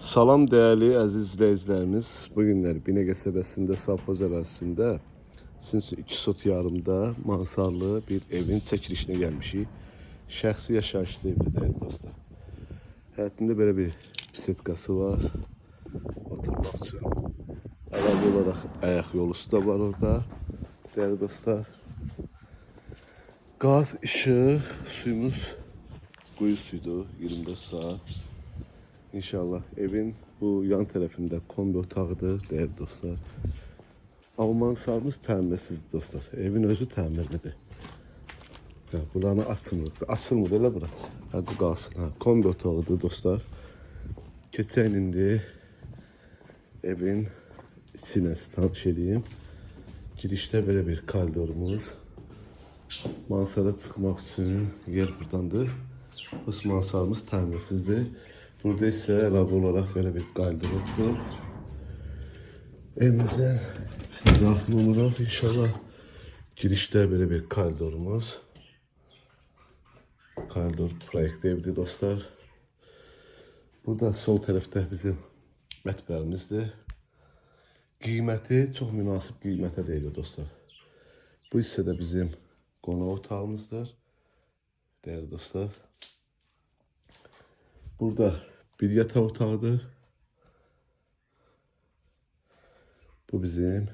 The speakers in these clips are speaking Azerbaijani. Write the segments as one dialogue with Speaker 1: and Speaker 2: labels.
Speaker 1: Salam değerli əziz izləyicilərimiz. Bugünlər Binəqə qəsəbəsində Savxoz ərazisində sizin üçün 2 sot yarımda mansarlı bir evin çəkilişinə gəlmişik. Şəxsi yaşayışlı evdir değerli dostlar. Həyətində belə bir bisetkası var. Oturmaq üçün. Əlavə olaraq ayaq yolusu da var orada. Değerli dostlar. Gaz, işıq, suyumuz quyu suyudur 24 saat. İnşallah evin bu yan tarafında kombi otağıdır değerli dostlar. Amma mansarımız təmirsizdir dostlar. Evin özü təmirlidir. Buranı açılmır. Açılmır elə bura. Bu qalsın. Kombi otağıdır dostlar. Keçən indi evin içinə tanış edeyim. Girişdə belə bir koridorumuz. Mansara çıxmaq üçün yer buradandır. Bu mansarımız təmirsizdir. Burada ise əlavə olarak böyle bir qaldırıqdır. Evimizden içine daxil oluruq. İnşallah girişdə böyle bir koridorumuz. Koridor proyekti evdir dostlar. Burada sol tərəfdə bizim mətbəximizdir. Qiyməti çox münasib qiymətə deyilir dostlar. Bu hissədə bizim qonaq otağımızdır. Değerli dostlar. Burada bir yatak otağıdır. Bu bizim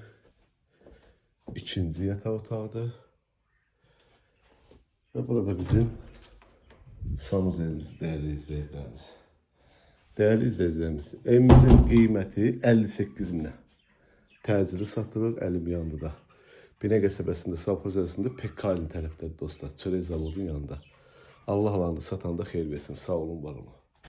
Speaker 1: ikinci yatak otağıdır. Ve burada bizim sanuzelimiz değerli izleyicilerimiz. Değerli izleyicilerimiz, evimizin qiyməti 58 minə. Təcili satılır, əlim yanında. Binəqə qəsəbəsində, Savxoz arasında Pekkalin tərəfdədir dostlar. Çörək zavodun yanında. Allah alanı satanda xeyir versin. Sağ olun, var olun.